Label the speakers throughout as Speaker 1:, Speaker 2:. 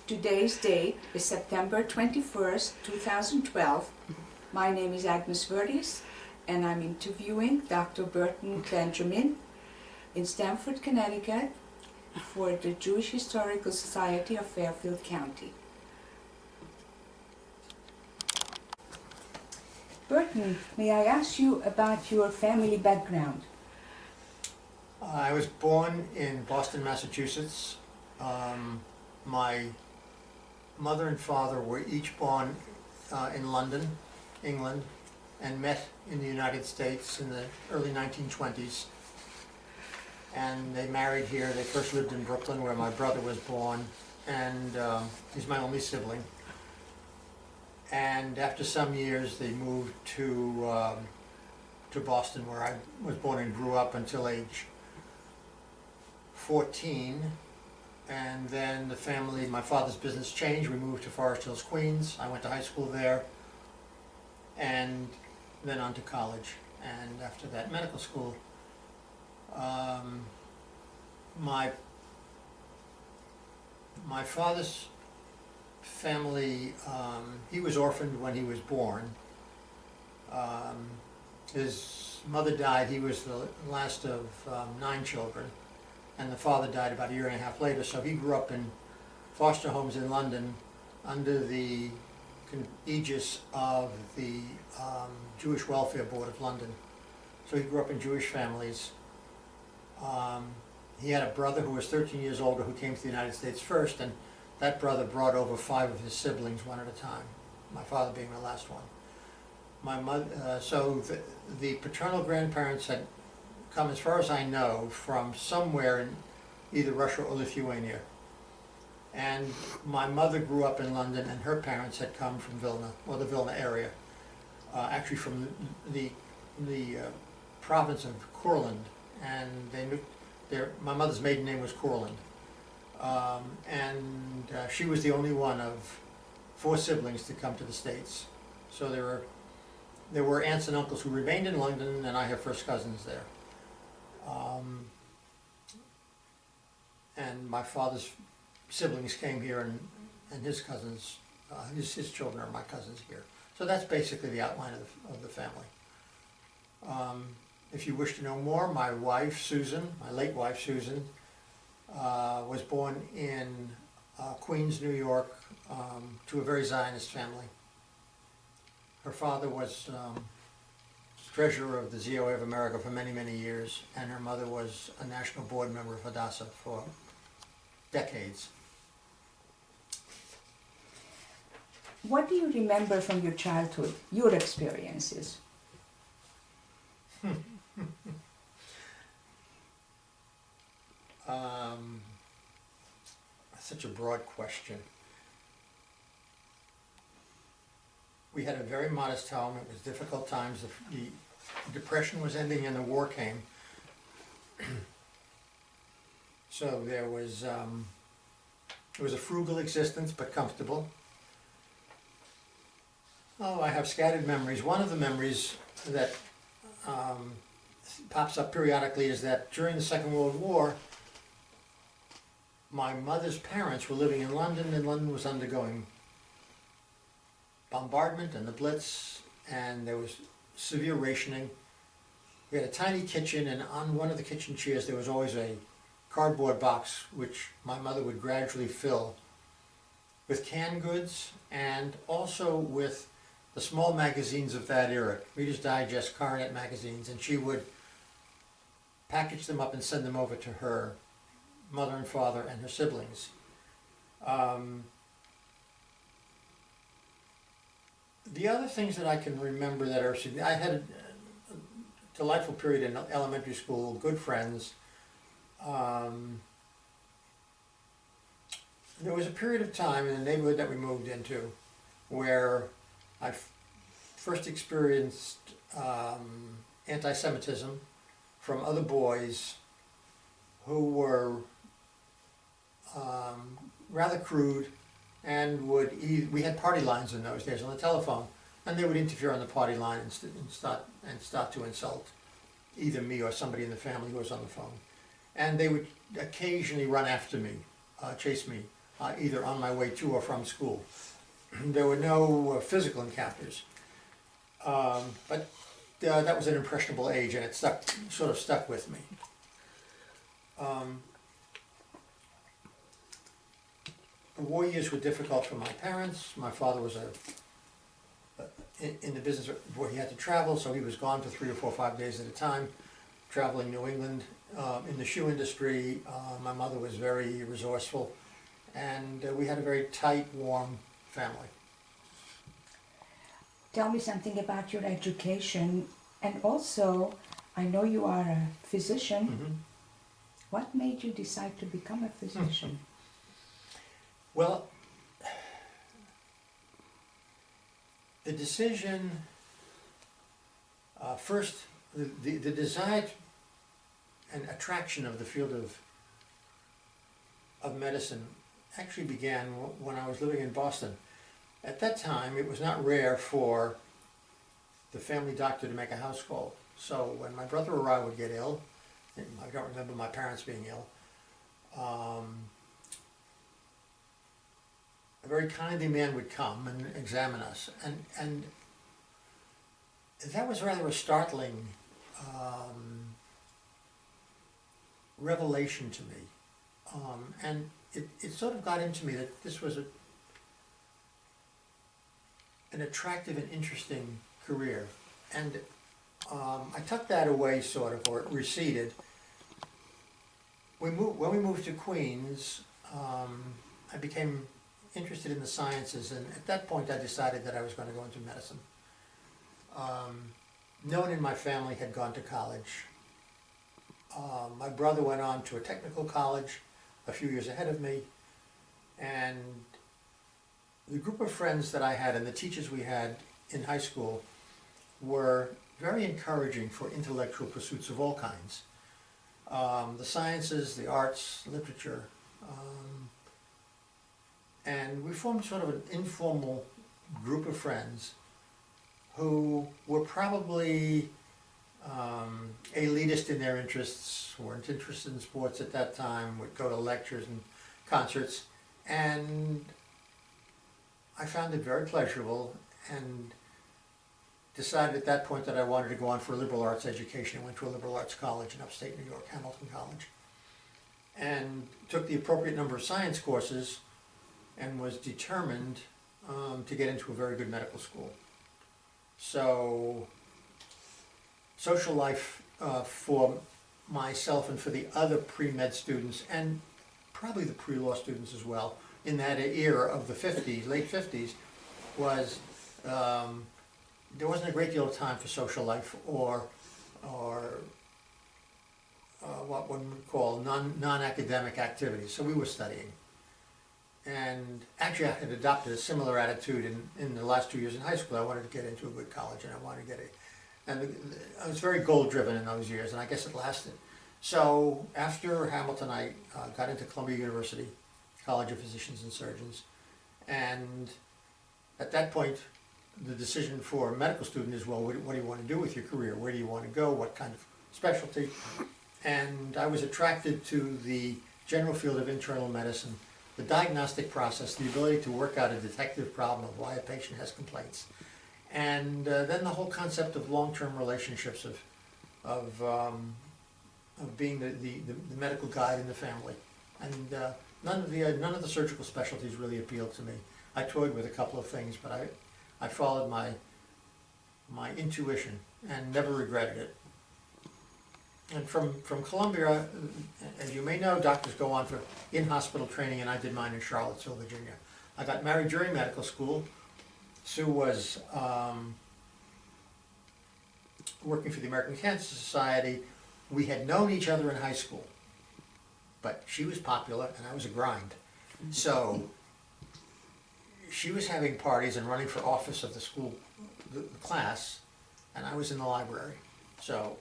Speaker 1: Today's date is September 21st, 2012. My name is Agnes Vertes, and I'm interviewing Dr. Burton Benjamin in Stamford, Connecticut for the Jewish Historical Society of Fairfield County. Burton, may I ask you about your family background?
Speaker 2: I was born in Boston, Massachusetts. My mother and father were each born in London, England, and met in the United States in the early 1920s. And they married here. They first lived in Brooklyn, where my brother was born, and he's my only sibling. And after some years, they moved to Boston, where I was born and grew up until age 14. And then the family, my father's business changed. We moved to Forest Hills, Queens. I went to high school there, and then on to college. And after that, medical school. My father's family, he was orphaned when he was born. His mother died. He was the last of 9 children, and the father died about a year and a half later. So he grew up in foster homes in London under the aegis of the Jewish Welfare Board of London. So he grew up in Jewish families. He had a brother who was 13 years older who came to the United States first, and that brother brought over 5 of his siblings one at a time, my father being the last one. My mother, so the paternal grandparents had come, as far as I know, from somewhere in either Russia or Lithuania. And my mother grew up in London, and her parents had come from Vilna, or the Vilna area, actually from the province of Courland, and they knew my mother's maiden name was Courland. And she was the only one of 4 siblings to come to the States. So there were aunts and uncles who remained in London, and I have first cousins there. And my father's siblings came here, and his cousins, his children are my cousins here. So that's basically the outline of the family. If you wish to know more, my wife, Susan, my late wife, Susan, was born in Queens, New York, to a very Zionist family. Her father was treasurer of the ZOA of America for many, many years, and her mother was a national board member of Hadassah for decades.
Speaker 1: What do you remember from your childhood, your experiences?
Speaker 2: Such a broad question. We had a very modest home. It was difficult times. The Depression was ending and the war came. So there was, it was a frugal existence, but comfortable. Oh, I have scattered memories. One of the memories that pops up periodically is that during the Second World War, my mother's parents were living in London, and London was undergoing bombardment and the Blitz, and there was severe rationing. We had a tiny kitchen, and on one of the kitchen chairs there was always a cardboard box which my mother would gradually fill with canned goods and also with the small magazines of that era, Reader's Digest, Coronet magazines, and she would package them up and send them over to her mother and father and her siblings. The other things that I can remember that are, I had a delightful period in elementary school, good friends. There was a period of time in the neighborhood that we moved into where I first experienced anti-Semitism from other boys who were rather crude and we had party lines in those days on the telephone, and they would interfere on the party line and start to insult either me or somebody in the family who was on the phone. And they would occasionally run after me, chase me either on my way to or from school. There were no physical encounters. But that was an impressionable age, and it sort of stuck with me. The war years were difficult for my parents. My father was in the business where he had to travel, so he was gone for 3 or 4 or 5 days at a time, traveling New England. In the shoe industry, my mother was very resourceful, and we had a very tight, warm family.
Speaker 1: Tell me something about your education, and also, I know you are a physician.
Speaker 2: Mm-hmm.
Speaker 1: What made you decide to become a physician?
Speaker 2: Well, the decision, first, the desire and attraction of the field of medicine actually began when I was living in Boston. At that time, it was not rare for the family doctor to make a house call. So when my brother or I would get ill, and I don't remember my parents being ill, a very kindly man would come and examine us, and that was rather a startling revelation to me, and it sort of got into me that this was an attractive and interesting career, and I tucked that away sort of, or it receded. When we moved to Queens, I became interested in the sciences, and at that point I decided that I was going to go into medicine. No one in my family had gone to college. My brother went on to a technical college a few years ahead of me, and the group of friends that I had and the teachers we had in high school were very encouraging for intellectual pursuits of all kinds. The sciences, the arts, literature, and we formed sort of an informal group of friends who were probably elitist in their interests, weren't interested in sports at that time, would go to lectures and concerts, and I found it very pleasurable and decided at that point that I wanted to go on for a liberal arts education. I went to a liberal arts college in upstate New York, Hamilton College, and took the appropriate number of science courses and was determined to get into a very good medical school. So social life for myself and for the other pre-med students, and probably the pre-law students as well, in that era of the 50s, late 50s, was there wasn't a great deal of time for social life or what one would call non-academic activities. So we were studying. And actually I had adopted a similar attitude in the last 2 years in high school. I wanted to get into a good college, and I wanted to get it. And I was very goal-driven in those years, and I guess it lasted. So after Hamilton, I got into Columbia University, College of Physicians and Surgeons. And at that point, the decision for a medical student is, well, what do you want to do with your career? Where do you want to go? What kind of specialty? And I was attracted to the general field of internal medicine, the diagnostic process, the ability to work out a detective problem of why a patient has complaints. And then the whole concept of long-term relationships, of being the medical guide in the family. And none of the surgical specialties really appealed to me. I toyed with a couple of things, but I followed my intuition and never regretted it. And from Columbia, as you may know, doctors go on for in-hospital training, and I did mine in Charlottesville, Virginia. I got married during medical school. Sue was working for the American Cancer Society. We had known each other in high school, but she was popular and I was a grind. So she was having parties and running for office of the school, the class, and I was in the library. So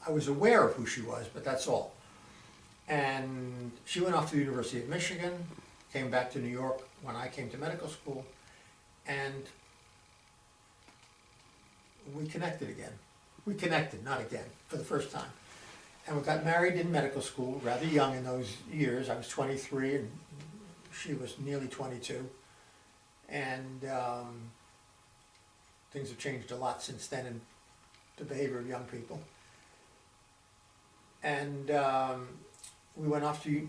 Speaker 2: I was aware of who she was, but that's all. And she went off to the University of Michigan, came back to New York when I came to medical school, and we connected again. We connected, not again, for the first time. And we got married in medical school, rather young in those years. I was 23 and she was nearly 22, and things have changed a lot since then in the behavior of young people. And we went off to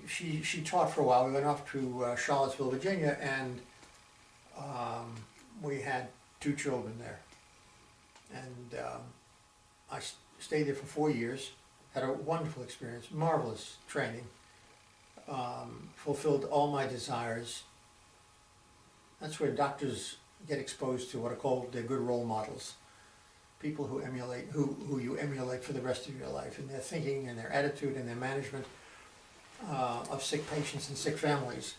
Speaker 2: she taught for a while. We went off to Charlottesville, Virginia, and we had 2 children there. And I stayed there for 4 years, had a wonderful experience, marvelous training, fulfilled all my desires. That's where doctors get exposed to what are called their good role models. People who emulate, who you emulate for the rest of your life, in their thinking and their attitude and their management of sick patients and sick families.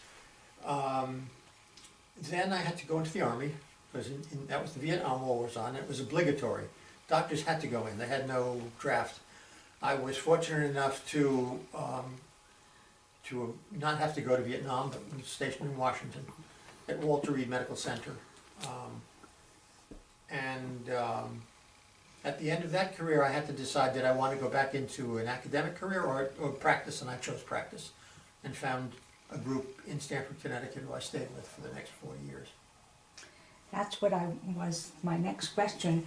Speaker 2: Then I had to go into the Army, because that was the Vietnam War was on. It was obligatory. Doctors had to go in. They had no draft. I was fortunate enough to not have to go to Vietnam, but was stationed in Washington at Walter Reed Medical Center. At the end of that career, I had to decide that I wanted to go back into an academic career or practice, and I chose practice, and found a group in Stamford, Connecticut, who I stayed with for the next 4 years.
Speaker 1: That's what my next question.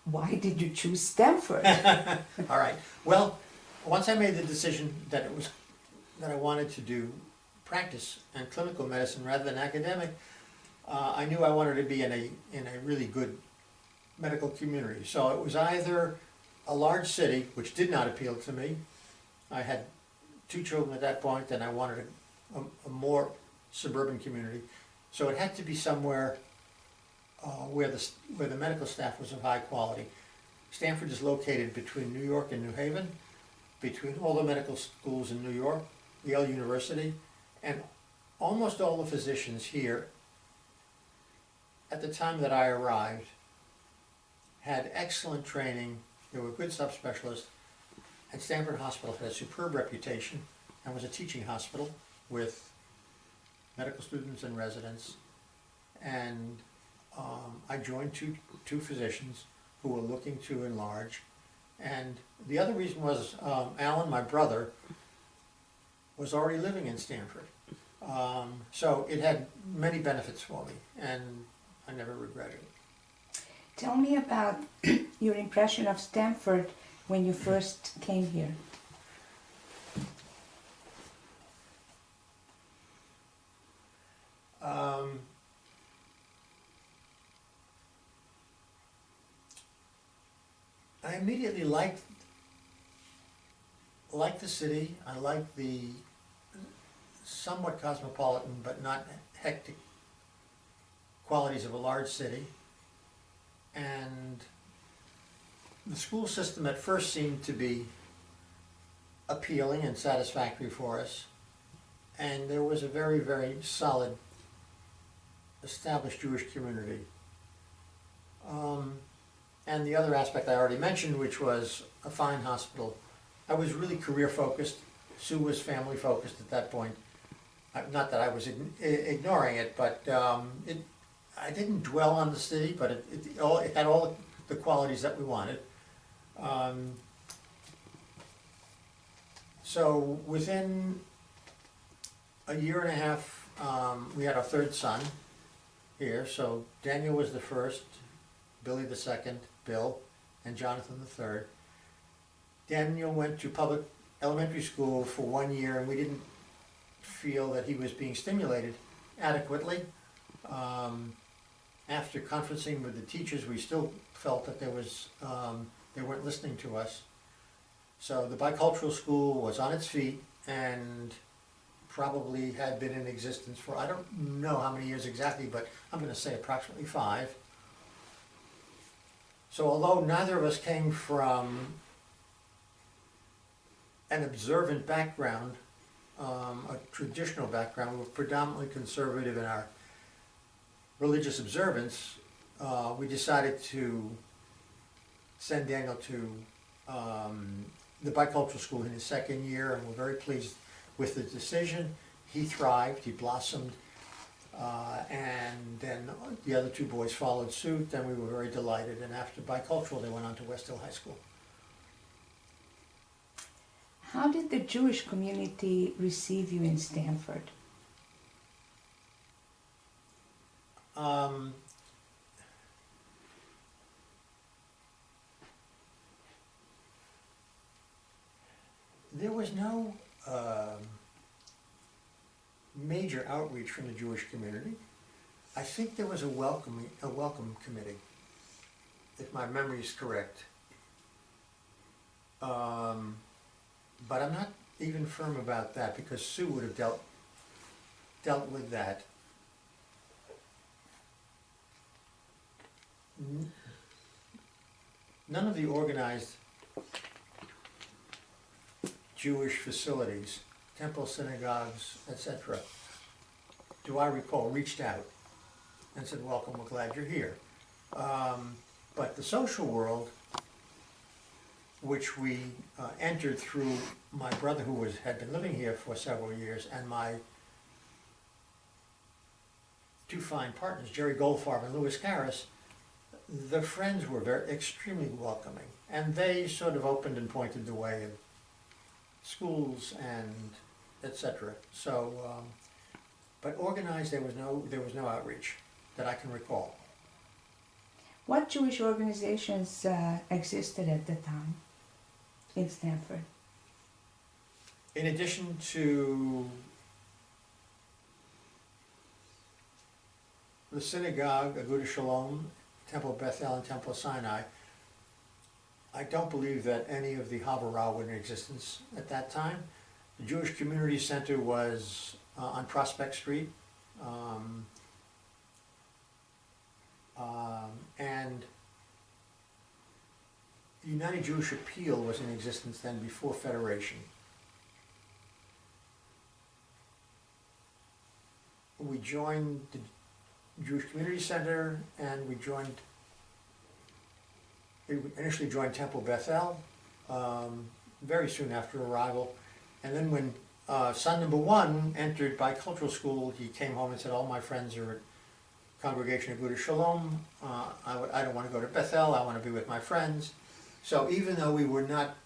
Speaker 1: Why did you choose Stamford?
Speaker 2: All right. Well, once I made the decision that I wanted to do practice and clinical medicine rather than academic, I knew I wanted to be in a really good medical community. So it was either a large city, which did not appeal to me. I had 2 children at that point, and I wanted a more suburban community. So it had to be somewhere where the medical staff was of high quality. Stamford is located between New York and New Haven, between all the medical schools in New York, Yale University, and almost all the physicians here at the time that I arrived had excellent training. They were good subspecialists, and Stamford Hospital had a superb reputation and was a teaching hospital with medical students and residents. And I joined two physicians who were looking to enlarge. And the other reason was Alan, my brother, was already living in Stamford. So it had many benefits for me, and I never regretted it.
Speaker 1: Tell me about your impression of Stamford when you first came here.
Speaker 2: I immediately liked the city. I liked the somewhat cosmopolitan but not hectic qualities of a large city. And the school system at first seemed to be appealing and satisfactory for us. And there was a very, very solid, established Jewish community. And the other aspect I already mentioned, which was a fine hospital. I was really career focused. Sue was family focused at that point. Not that I was ignoring it, but I didn't dwell on the city, but it had all the qualities that we wanted. So within a year and a half, we had our third son here. So Daniel was the first, Billy the second, Bill, and Jonathan the third. Daniel went to public elementary school for 1 year, and we didn't feel that he was being stimulated adequately. After conferencing with the teachers, we still felt that they weren't listening to us. So the bicultural school was on its feet and probably had been in existence for, I don't know how many years exactly, but I'm going to say approximately 5. So although neither of us came from an observant background, a traditional background, we were predominantly conservative in our religious observance, we decided to send Daniel to the bicultural school in his second year, and we're very pleased with the decision. He thrived, he blossomed, and then the other 2 boys followed suit, and we were very delighted. And after bicultural, they went on to West Hill High School.
Speaker 1: How did the Jewish community receive you in Stamford?
Speaker 2: There was no major outreach from the Jewish community. I think there was a welcome committee, if my memory is correct. But I'm not even firm about that, because Sue would have dealt with that. None of the organized Jewish facilities, temples, synagogues, etc., do I recall, reached out and said, welcome, we're glad you're here. But the social world, which we entered through my brother, who had been living here for several years, and my two fine partners, Jerry Goldfarb and Louis Karras, the friends were extremely welcoming, and they sort of opened and pointed the way of schools and etc. So, but organized, there was no outreach that I can recall.
Speaker 1: What Jewish organizations existed at the time in Stamford?
Speaker 2: In addition to the synagogue, Agudah Shalom, Temple of Bethel, and Temple of Sinai, I don't believe that any of the Havarah were in existence at that time. The Jewish Community Center was on Prospect Street, and the United Jewish Appeal was in existence then, before Federation. We joined the Jewish Community Center, and we initially joined Temple Bethel very soon after arrival. And then when son number one entered bicultural school, he came home and said, all my friends are at Congregation of Agudah Shalom. I don't want to go to Bethel, I want to be with my friends. So even though we were not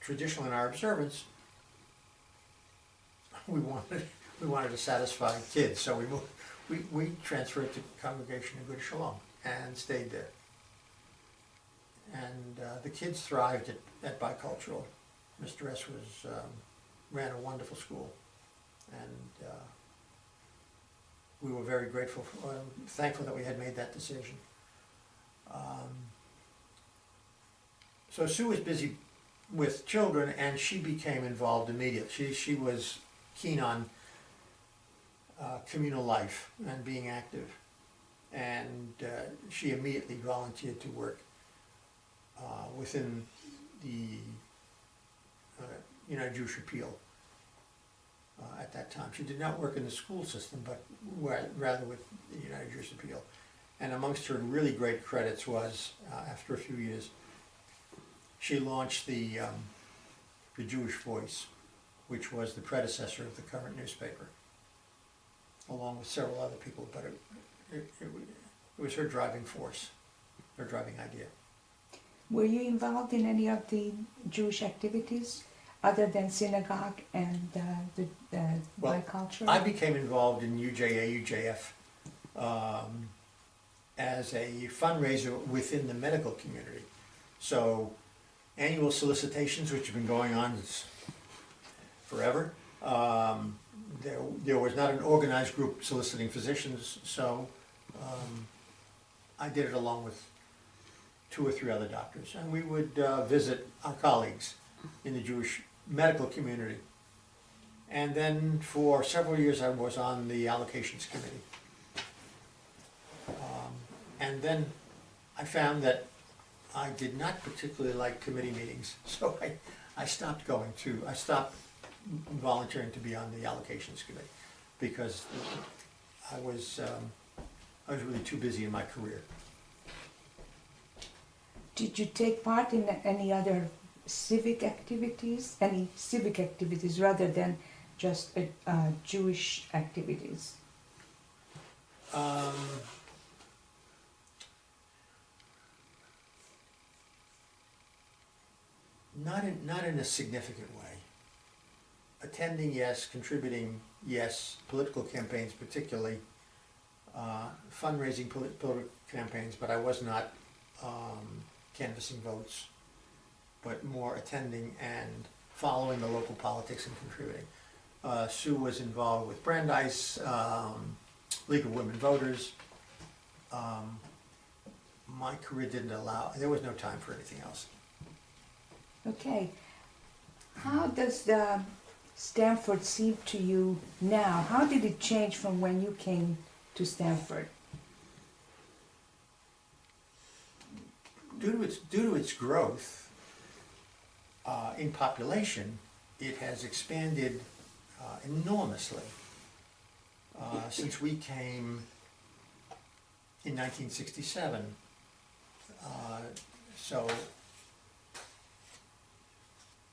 Speaker 2: traditional in our observance, we wanted to satisfy kids, so we transferred to Congregation of Agudah Shalom and stayed there. And the kids thrived at bicultural. Mr. S. ran a wonderful school, and we were very grateful, thankful that we had made that decision. So Sue was busy with children, and she became involved immediately. She was keen on communal life and being active, and she immediately volunteered to work within the United Jewish Appeal at that time. She did not work in the school system, but rather with the United Jewish Appeal. And amongst her really great credits was, after a few years, she launched the Jewish Voice, which was the predecessor of the current newspaper, along with several other people, but it was her driving force, her driving idea.
Speaker 1: Were you involved in any of the Jewish activities other than synagogue and the bicultural?
Speaker 2: I became involved in UJA, UJF as a fundraiser within the medical community. So annual solicitations, which have been going on forever, there was not an organized group soliciting physicians, so I did it along with 2 or 3 other doctors, and we would visit our colleagues in the Jewish medical community. And then for several years I was on the allocations committee. And then I found that I did not particularly like committee meetings, so I stopped volunteering to be on the allocations committee, because I was really too busy in my career.
Speaker 1: Did you take part in any other civic activities? Any civic activities rather than just Jewish activities?
Speaker 2: Not in a significant way. Attending, yes. Contributing, yes. Political campaigns, particularly. Fundraising political campaigns, but I was not canvassing votes. but more attending and following the local politics and contributing. Sue was involved with Brandeis, League of Women Voters. My career didn't allow, there was no time for anything else.
Speaker 1: Okay. How does the Stamford seem to you now? How did it change from when you came to Stamford?
Speaker 2: Due to its growth in population, it has expanded enormously since we came in 1967. So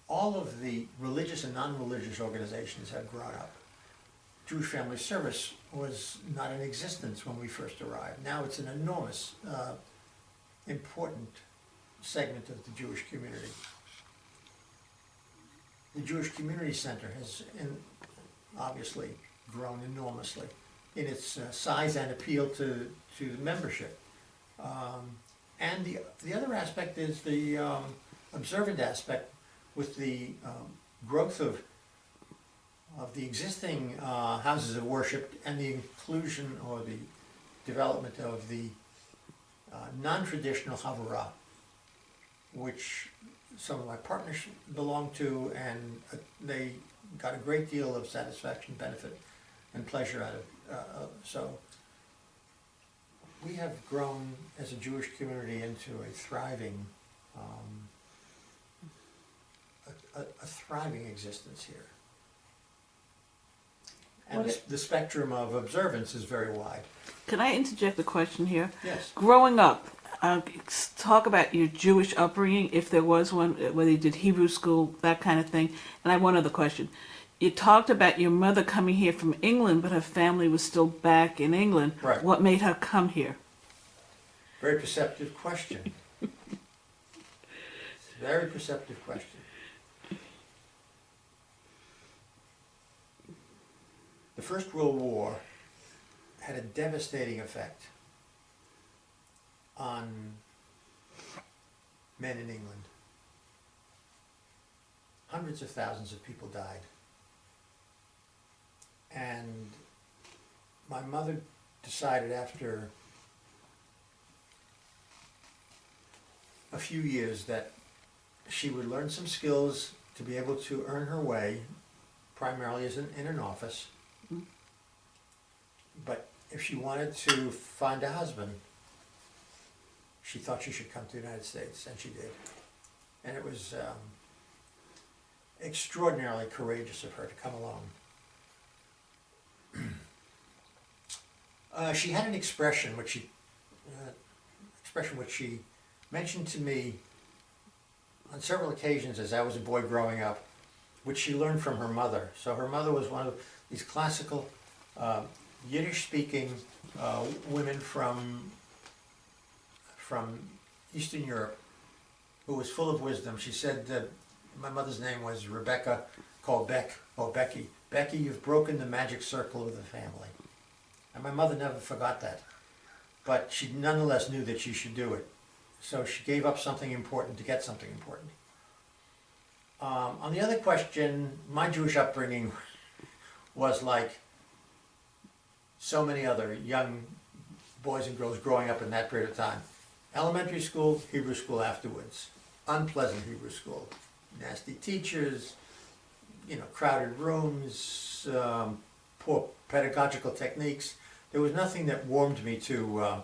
Speaker 2: all of the religious and non-religious organizations have grown up. Jewish Family Service was not in existence when we first arrived. Now it's an enormous, important segment of the Jewish community. The Jewish Community Center has obviously grown enormously in its size and appeal to the membership. And the other aspect is the observant aspect with the growth of the existing houses of worship and the inclusion or the development of the non-traditional Havurah, which some of my partners belong to, and they got a great deal of satisfaction, benefit, and pleasure out of. So we have grown as a Jewish community into a thriving, a thriving existence here. And the spectrum of observance is very wide.
Speaker 3: Can I interject a question here?
Speaker 2: Yes.
Speaker 3: Growing up, talk about your Jewish upbringing, if there was one, whether you did Hebrew school, that kind of thing. And I have one other question. You talked about your mother coming here from England, but her family was still back in England.
Speaker 2: Right.
Speaker 3: What made her come here?
Speaker 2: Very perceptive question. Very perceptive question. The First World War had a devastating effect on men in England. Hundreds of thousands of people died. And my mother decided after a few years that she would learn some skills to be able to earn her way, primarily as in an office. But if she wanted to find a husband, she thought she should come to the United States, and she did. And it was extraordinarily courageous of her to come along. She had an expression which she mentioned to me on several occasions as I was a boy growing up, which she learned from her mother. So her mother was one of these classical Yiddish-speaking women from Eastern Europe, who was full of wisdom. She said that my mother's name was Rebecca, called Becky. Becky, you've broken the magic circle of the family. And my mother never forgot that. But she nonetheless knew that she should do it. So she gave up something important to get something important. On the other question, my Jewish upbringing was like so many other young boys and girls growing up in that period of time. Elementary school, Hebrew school afterwards. Unpleasant Hebrew school. Nasty teachers, crowded rooms, poor pedagogical techniques. There was nothing that warmed me to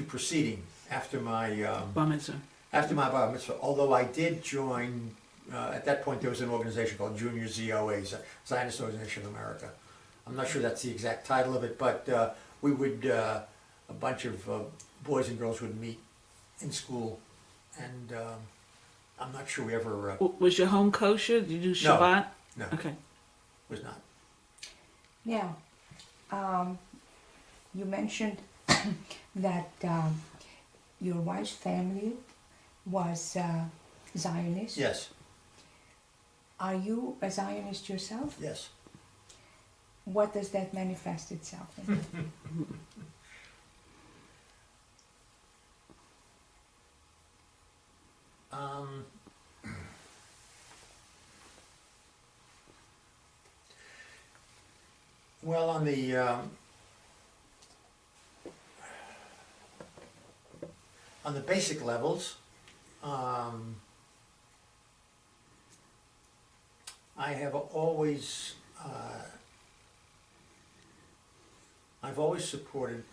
Speaker 2: proceeding after my
Speaker 3: Bar mitzvah.
Speaker 2: after my bar mitzvah. Although I did join, at that point there was an organization called Junior ZOA, Zionist Organization of America. I'm not sure that's the exact title of it, but we would, a bunch of boys and girls would meet in school, and I'm not sure we ever...
Speaker 3: Was your home kosher? Did you do Shabbat?
Speaker 2: No,
Speaker 3: Okay.
Speaker 2: was not.
Speaker 1: Now, you mentioned that your wife's family was Zionist.
Speaker 2: Yes,
Speaker 1: Are you a Zionist yourself?
Speaker 2: yes.
Speaker 1: What does that manifest itself in?
Speaker 2: Well, on the basic levels, I have always, I've always supported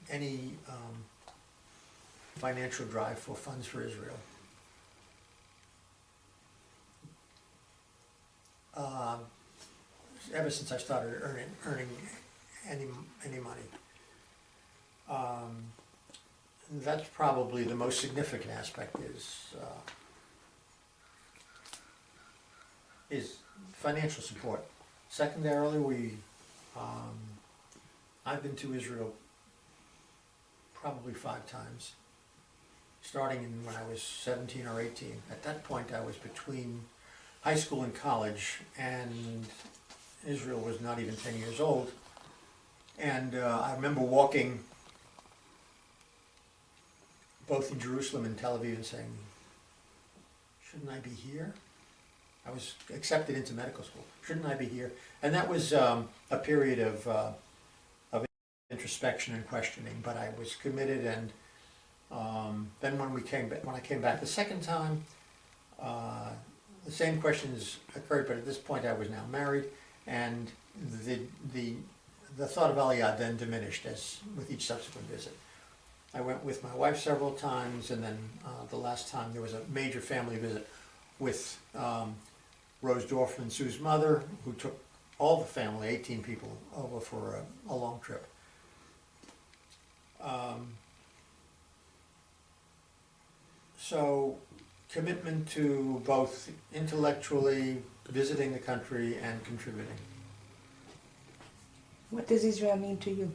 Speaker 2: any financial drive for funds for Israel. Ever since I started earning any money. That's probably the most significant aspect is financial support. Secondarily, I've been to Israel probably 5 times, starting when I was 17 or 18. At that point, I was between high school and college, and Israel was not even 10 years old. And I remember walking both in Jerusalem and Tel Aviv and saying, shouldn't I be here? I was accepted into medical school. Shouldn't I be here? And that was a period of introspection and questioning, but I was committed. And then when I came back the second time, the same questions occurred, but at this point I was now married, and the thought of Aliyah then diminished as with each subsequent visit. I went with my wife several times, and then the last time there was a major family visit with Rose Dorfman, Sue's mother, who took all the family, 18 people, over for a long trip. So commitment to both intellectually visiting the country and contributing.
Speaker 1: What does Israel mean to you?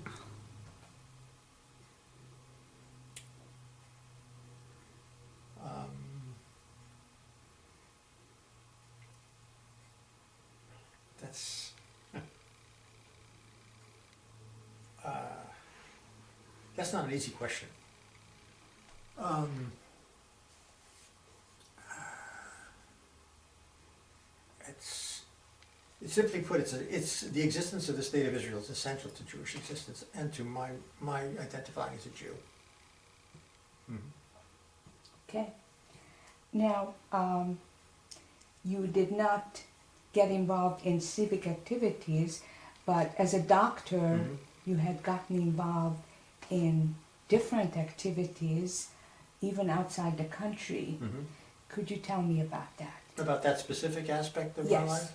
Speaker 2: That's not an easy question. Simply put, it's the existence of the state of Israel is essential to Jewish existence and to my identifying as a Jew. Mm-hmm.
Speaker 1: Okay. Now, you did not get involved in civic activities, but as a doctor,
Speaker 2: Mm-hmm.
Speaker 1: you had gotten involved in different activities, even outside the country.
Speaker 2: Mm-hmm.
Speaker 1: Could you tell me about that?
Speaker 2: About that specific aspect of my
Speaker 1: Yes.
Speaker 2: life?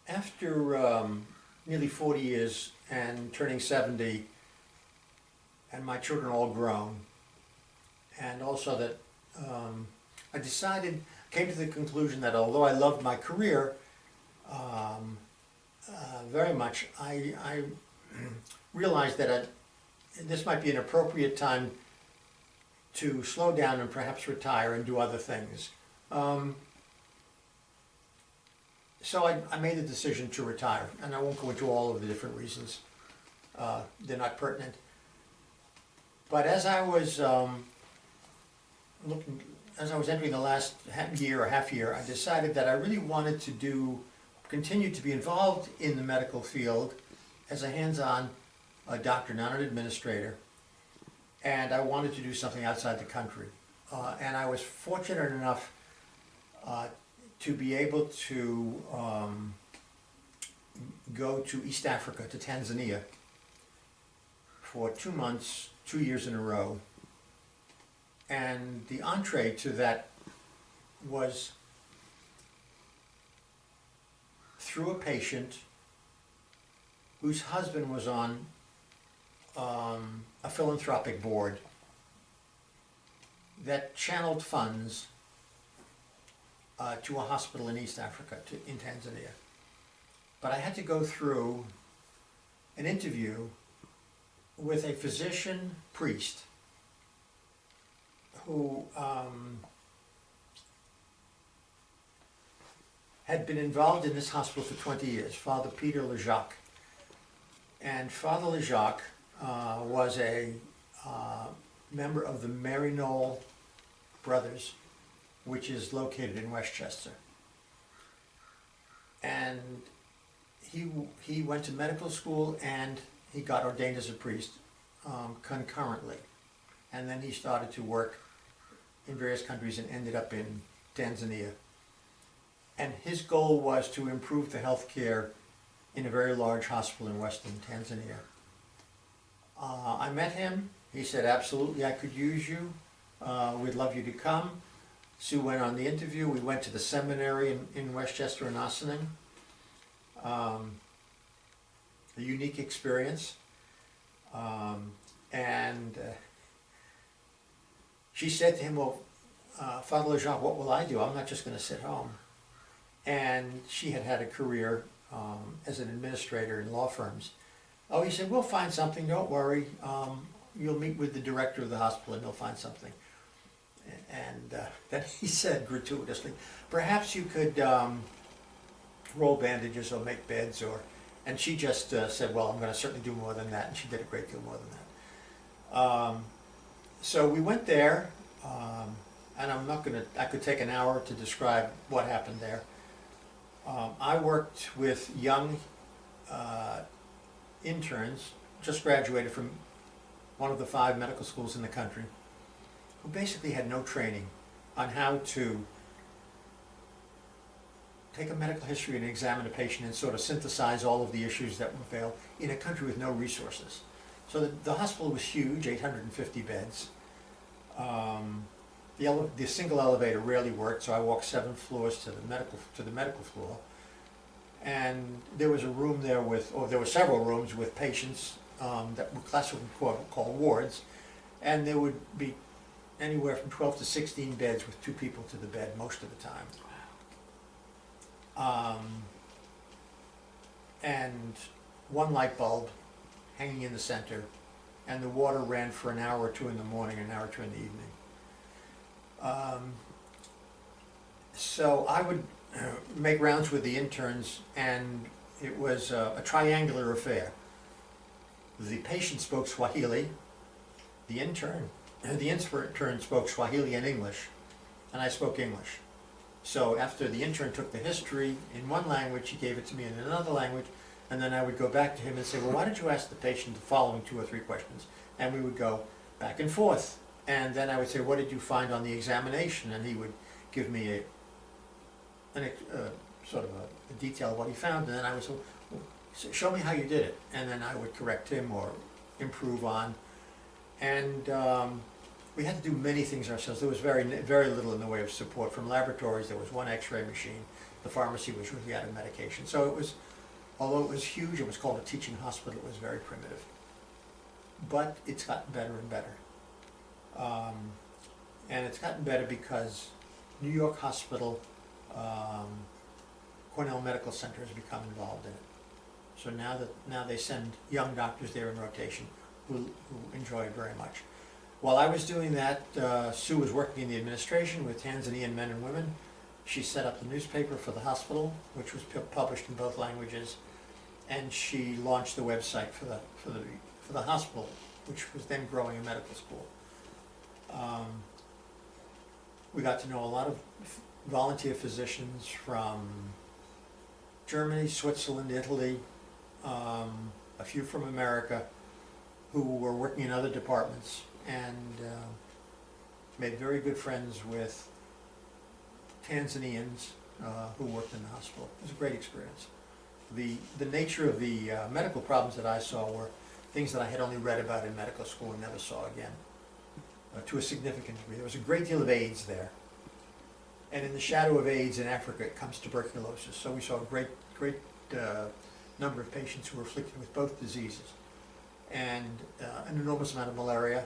Speaker 2: After nearly 40 years and turning 70, and my children all grown, and also that I came to the conclusion that although I loved my career very much, I realized that this might be an appropriate time to slow down and perhaps retire and do other things. So I made the decision to retire, and I won't go into all of the different reasons. They're not pertinent. But as I was entering the last half year, I decided that I really wanted to continue to be involved in the medical field as a hands-on doctor, not an administrator. And I wanted to do something outside the country. And I was fortunate enough to be able to go to East Africa, to Tanzania, for 2 months, 2 years in a row. And the entree to that was through a patient whose husband was on a philanthropic board that channeled funds to a hospital in East Africa, in Tanzania. But I had to go through an interview with a physician priest who had been involved in this hospital for 20 years, Father Peter Lejac. And Father Lejac was a member of the Maryknoll brothers, which is located in Westchester. And he went to medical school and he got ordained as a priest concurrently. And then he started to work in various countries and ended up in Tanzania. And his goal was to improve the health care in a very large hospital in western Tanzania. I met him. He said, absolutely, I could use you. We'd love you to come. Sue went on the interview. We went to the seminary in Westchester and Ossining. A unique experience. She said to him, well, Father Lejean, what will I do? I'm not just going to sit home. And she had had a career as an administrator in law firms. Oh, he said, we'll find something, don't worry. You'll meet with the director of the hospital and they'll find something. And then he said gratuitously, perhaps you could roll bandages or make beds, and she just said, well, I'm going to certainly do more than that, and she did a great deal more than that. So we went there, and I could take an hour to describe what happened there. I worked with young interns, just graduated from one of the 5 medical schools in the country, who basically had no training on how to take a medical history and examine a patient and sort of synthesize all of the issues that were available in a country with no resources. So the hospital was huge, 850 beds. The single elevator rarely worked, so I walked 7 floors to the medical floor. And there was a room there there were several rooms with patients that were classically called wards, and there would be anywhere from 12 to 16 beds with 2 people to the bed most of the time. And 1 light bulb hanging in the center, and the water ran for an hour or 2 in the morning, an hour or 2 in the evening. So I would make rounds with the interns, and it was a triangular affair. The patient spoke Swahili, the intern spoke Swahili and English, and I spoke English. So after the intern took the history in one language, he gave it to me in another language, and then I would go back to him and say, well, why don't you ask the patient the following 2 or 3 questions? And we would go back and forth. And then I would say, what did you find on the examination? And he would give me sort of a detail of what he found, and then I would say, well, show me how you did it. And then I would correct him or improve on. And we had to do many things ourselves. There was very little in the way of support from laboratories. There was 1 x-ray machine. The pharmacy was really out of medication. So it was, although it was huge, it was called a teaching hospital, it was very primitive. But it's gotten better and better. And it's gotten better because New York Hospital, Cornell Medical Center has become involved in it. So now they send young doctors there in rotation who enjoy it very much. While I was doing that, Sue was working in the administration with Tanzanian men and women. She set up the newspaper for the hospital, which was published in both languages, and she launched the website for the hospital, which was then growing a medical school. We got to know a lot of volunteer physicians from Germany, Switzerland, Italy, a few from America, who were working in other departments, and made very good friends with Tanzanians who worked in the hospital. It was a great experience. The nature of the medical problems that I saw were things that I had only read about in medical school and never saw again, to a significant degree. There was a great deal of AIDS there. And in the shadow of AIDS in Africa comes tuberculosis. So we saw a great number of patients who were afflicted with both diseases. And an enormous amount of malaria.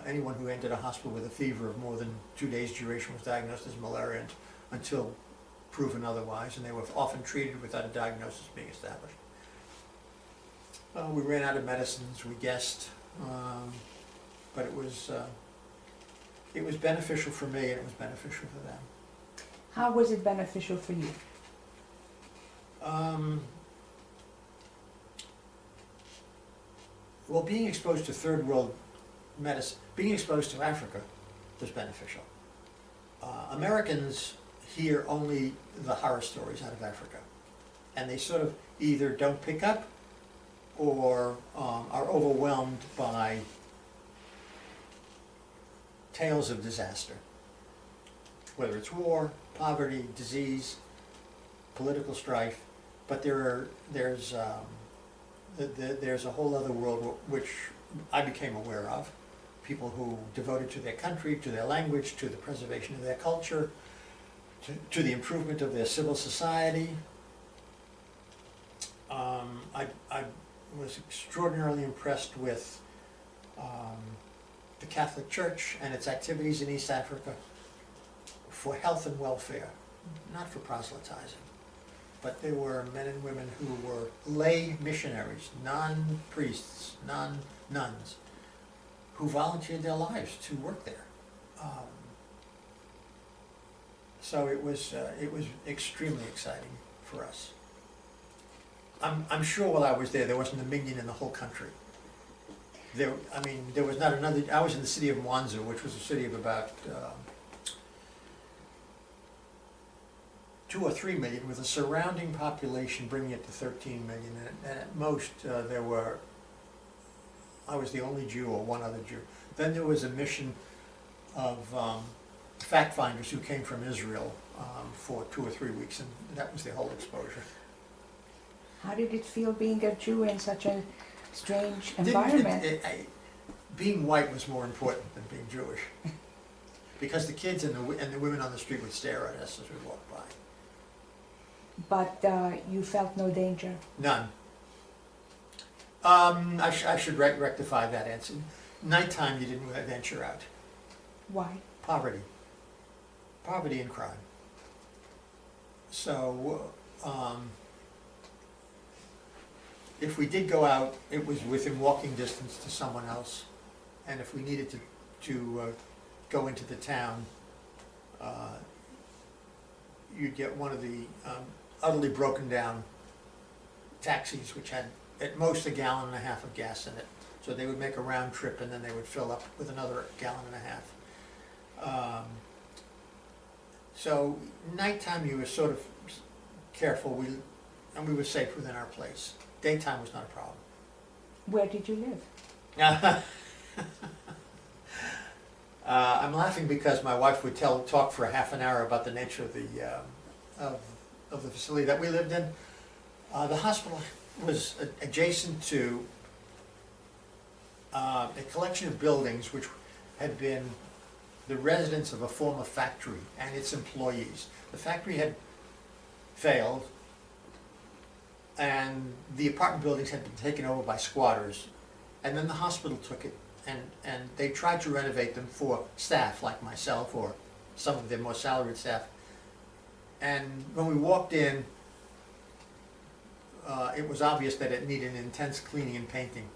Speaker 2: Anyone who entered a hospital with a fever of more than 2 days' duration was diagnosed as malaria until proven otherwise, and they were often treated without a diagnosis being established. We ran out of medicines, we guessed, but it was beneficial for me and it was beneficial for them.
Speaker 1: How was it beneficial for you?
Speaker 2: Well, being exposed to third world medicine, being exposed to Africa was beneficial. Americans hear only the horror stories out of Africa, and they sort of either don't pick up or are overwhelmed by tales of disaster, whether it's war, poverty, disease, political strife. But there's a whole other world which I became aware of. People who devoted to their country, to their language, to the preservation of their culture, to the improvement of their civil society. I was extraordinarily impressed with the Catholic Church and its activities in East Africa for health and welfare, not for proselytizing. But there were men and women who were lay missionaries, non-priests, non-nuns, who volunteered their lives to work there. So it was extremely exciting for us. I'm sure while I was there wasn't a million in the whole country. There was not another. I was in the city of Mwanza, which was a city of about 2 or 3 million, with a surrounding population bringing it to 13 million. And at most, I was the only Jew or one other Jew. Then there was a mission of fact finders who came from Israel for 2 or 3 weeks, and that was their whole exposure.
Speaker 1: How did it feel being a Jew in such a strange environment?
Speaker 2: Being white was more important than being Jewish, because the kids and the women on the street would stare at us as we walked by.
Speaker 1: But you felt no danger?
Speaker 2: None. I should rectify that answer. Nighttime you didn't venture out.
Speaker 1: Why?
Speaker 2: Poverty. Poverty and crime. So, if we did go out, it was within walking distance to someone else. And if we needed to go into the town, you'd get one of the utterly broken down taxis, which had at most 1.5 gallons of gas in it. So they would make a round trip and then they would fill up with another 1.5 gallons. So nighttime you were sort of careful, and we were safe within our place. Daytime was not a problem.
Speaker 1: Where did you live?
Speaker 2: I'm laughing because my wife would talk for half an hour about the nature of the facility that we lived in. The hospital was adjacent to a collection of buildings which had been the residence of a former factory and its employees. The factory had failed, and the apartment buildings had been taken over by squatters, and then the hospital took it, and they tried to renovate them for staff like myself or some of their more salaried staff. And when we walked in, it was obvious that it needed intense cleaning and painting.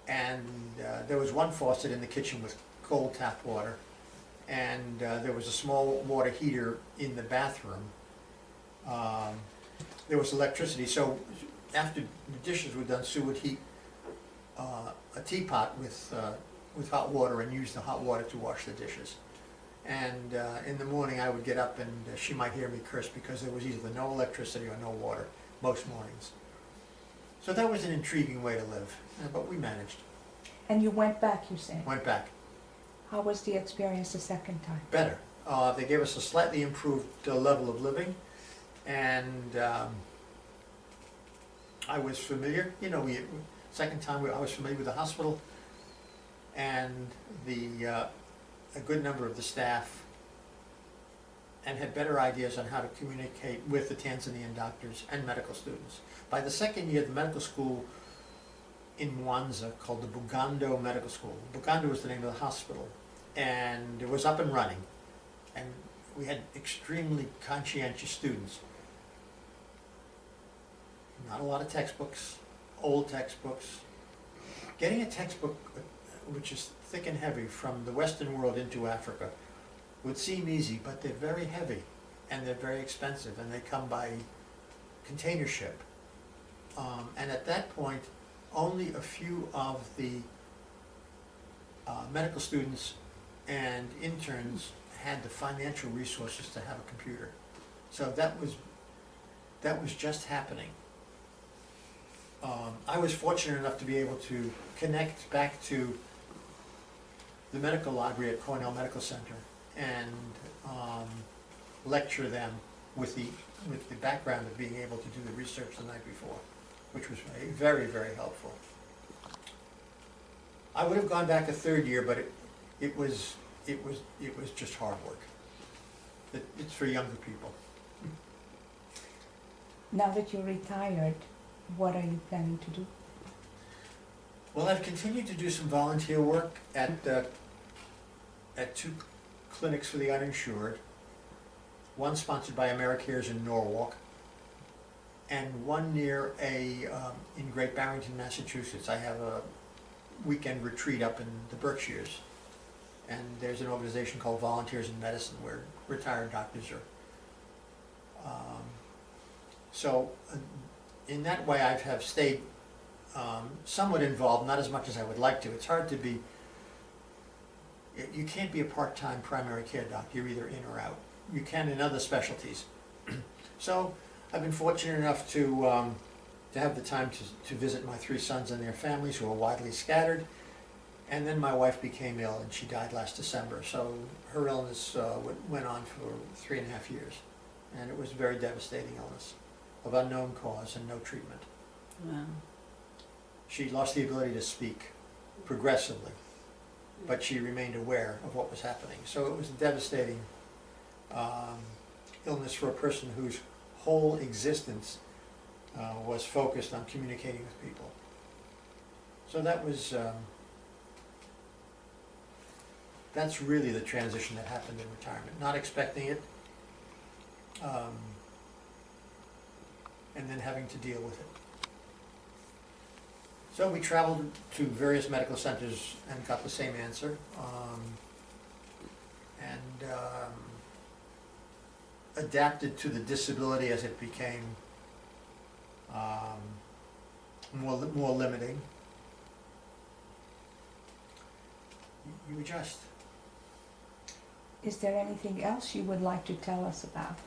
Speaker 2: And there was one faucet in the kitchen with cold tap water, and there was a small water heater in the bathroom. There was electricity, so after the dishes were done, Sue would heat a teapot with hot water and use the hot water to wash the dishes. And in the morning I would get up and she might hear me curse because there was either no electricity or no water most mornings. So that was an intriguing way to live, but we managed.
Speaker 1: And you went back, you say?
Speaker 2: Went back.
Speaker 1: How was the experience the second time?
Speaker 2: Better. They gave us a slightly improved level of living, and I was familiar. Second time I was familiar with the hospital, and a good number of the staff, and had better ideas on how to communicate with the Tanzanian doctors and medical students. By the second year, the medical school in Mwanza, called the Bugando Medical School. Bugando was the name of the hospital, and it was up and running, and we had extremely conscientious students. Not a lot of textbooks, old textbooks. Getting a textbook which is thick and heavy from the Western world into Africa would seem easy, but they're very heavy, and they're very expensive, and they come by container ship. And at that point, only a few of the medical students and interns had the financial resources to have a computer. So that was just happening. I was fortunate enough to be able to connect back to the medical library at Cornell Medical Center and lecture them with the background of being able to do the research the night before, which was very, very helpful. I would have gone back a third year, but it was just hard work. It's for younger people.
Speaker 1: Now that you're retired, what are you planning to do?
Speaker 2: Well, I've continued to do some volunteer work at 2 clinics for the uninsured, one sponsored by AmeriCares in Norwalk, and one near in Great Barrington, Massachusetts. I have a weekend retreat up in the Berkshires, and there's an organization called Volunteers in Medicine where retired doctors are. So in that way, I have stayed somewhat involved, not as much as I would like to. It's hard to be, you can't be a part-time primary care doctor. You're either in or out. You can in other specialties. So I've been fortunate enough to have the time to visit my 3 sons and their families, who are widely scattered. And then my wife became ill, and she died last December. So her illness went on for 3.5 years. And it was a very devastating illness of unknown cause and no treatment.
Speaker 3: Wow.
Speaker 2: She lost the ability to speak progressively, but she remained aware of what was happening. So it was a devastating illness for a person whose whole existence was focused on communicating with people. So that's really the transition that happened in retirement. Not expecting it, and then having to deal with it. So we traveled to various medical centers and got the same answer, and adapted to the disability as it became more limiting. You adjust.
Speaker 1: Is there anything else you would like to tell us about?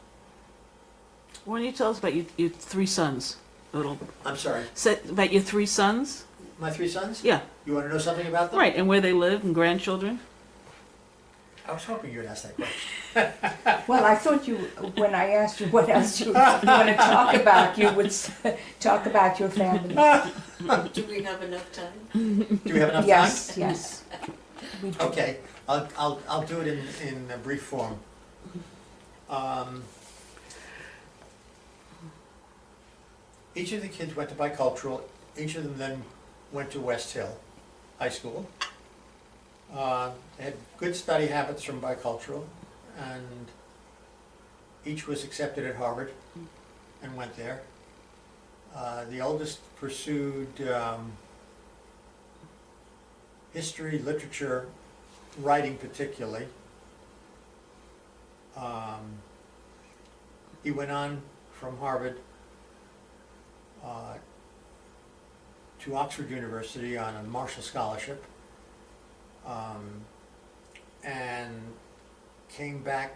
Speaker 3: Why don't you tell us about your 3 sons?
Speaker 2: I'm sorry,
Speaker 3: About your 3 sons?
Speaker 2: my 3 sons?
Speaker 3: Yeah,
Speaker 2: You want to know something about them?
Speaker 3: right, and where they live and grandchildren?
Speaker 2: I was hoping you would ask that question.
Speaker 1: Well, I thought when I asked you what else you want to talk about, you would talk about your family.
Speaker 4: Do we have enough time?
Speaker 2: Do we have enough time?
Speaker 1: Yes. We do.
Speaker 2: Okay, I'll do it in a brief form. Each of the kids went to bicultural. Each of them then went to West Hill High School. They had good study habits from bicultural, and each was accepted at Harvard and went there. The oldest pursued history, literature, writing particularly. He went on from Harvard to Oxford University on a Marshall Scholarship, and came back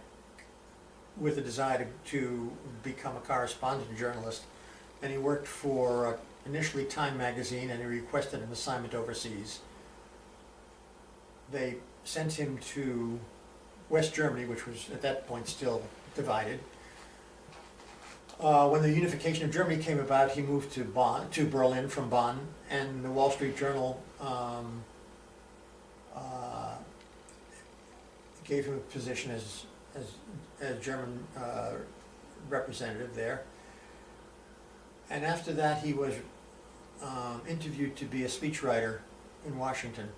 Speaker 2: with a desire to become a correspondent journalist. And he worked for initially Time magazine, and he requested an assignment overseas. They sent him to West Germany, which was at that point still divided. When the unification of Germany came about, he moved to Berlin from Bonn, and the Wall Street Journal gave him a position as German representative there. And after that, he was interviewed to be a speechwriter in Washington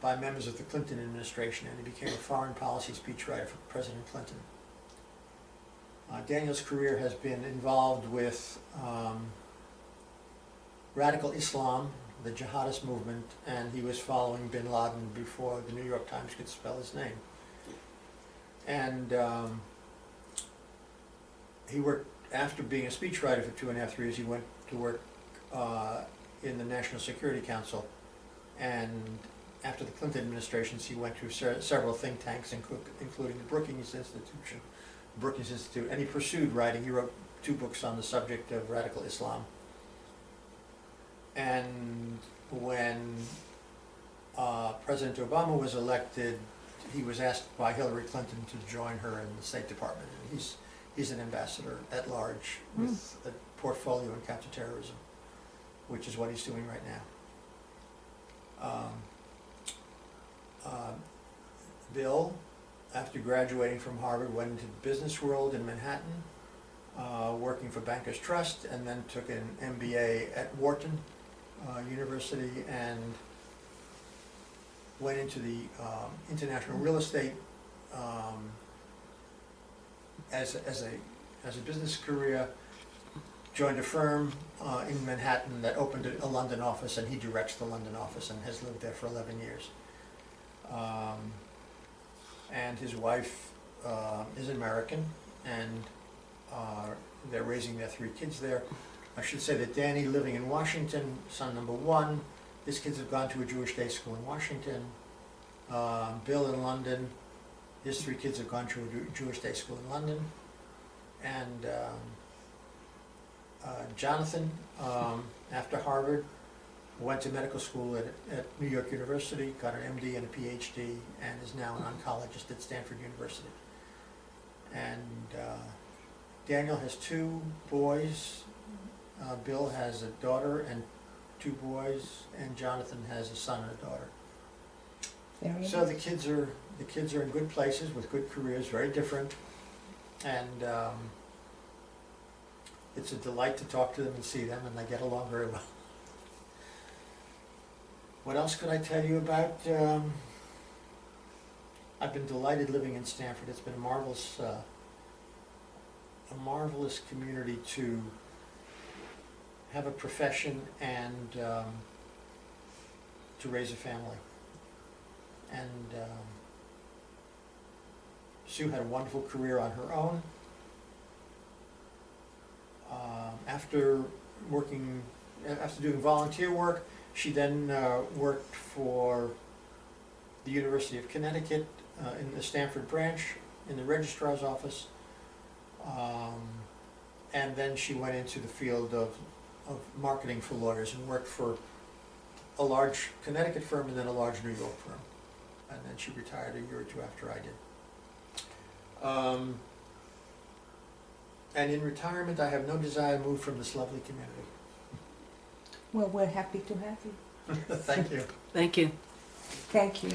Speaker 2: by members of the Clinton administration, and he became a foreign policy speechwriter for President Clinton. Daniel's career has been involved with radical Islam, the jihadist movement, and he was following bin Laden before the New York Times could spell his name. And he worked, after being a speechwriter for 2.5 years, he went to work in the National Security Council and after the Clinton administrations, he went through several think tanks, including the Brookings Institute, and he pursued writing. He wrote 2 books on the subject of radical Islam. And when President Obama was elected, he was asked by Hillary Clinton to join her in the State Department. And he's an ambassador at large with a portfolio in counterterrorism, which is what he's doing right now. Bill, after graduating from Harvard, went into the business world in Manhattan, working for Bankers Trust, and then took an MBA at Wharton University and went into the international real estate as a business career. Joined a firm in Manhattan that opened a London office, and he directs the London office and has lived there for 11 years. And his wife is American, and they're raising their 3 kids there. I should say that Danny, living in Washington, son number 1, his kids have gone to a Jewish day school in Washington. Bill in London, his 3 kids have gone to a Jewish day school in London. And Jonathan, after Harvard, went to medical school at New York University, got an MD and a PhD, and is now an oncologist at Stanford University. And Daniel has 2 boys. Bill has a daughter and 2 boys, and Jonathan has a son and a daughter. So the kids are in good places with good careers, very different, and it's a delight to talk to them and see them, and they get along very well. What else could I tell you about? I've been delighted living in Stamford. It's been a marvelous community to have a profession and to raise a family. And Sue had a wonderful career on her own. After doing volunteer work, she then worked for the University of Connecticut in the Stamford branch, in the registrar's office. And then she went into the field of marketing for lawyers and worked for a large Connecticut firm and then a large New York firm. And then she retired a year or 2 after I did. And in retirement, I have no desire to move from this lovely community.
Speaker 1: Well, we're happy to have you.
Speaker 2: Thank you.
Speaker 3: Thank you.
Speaker 1: Thank you.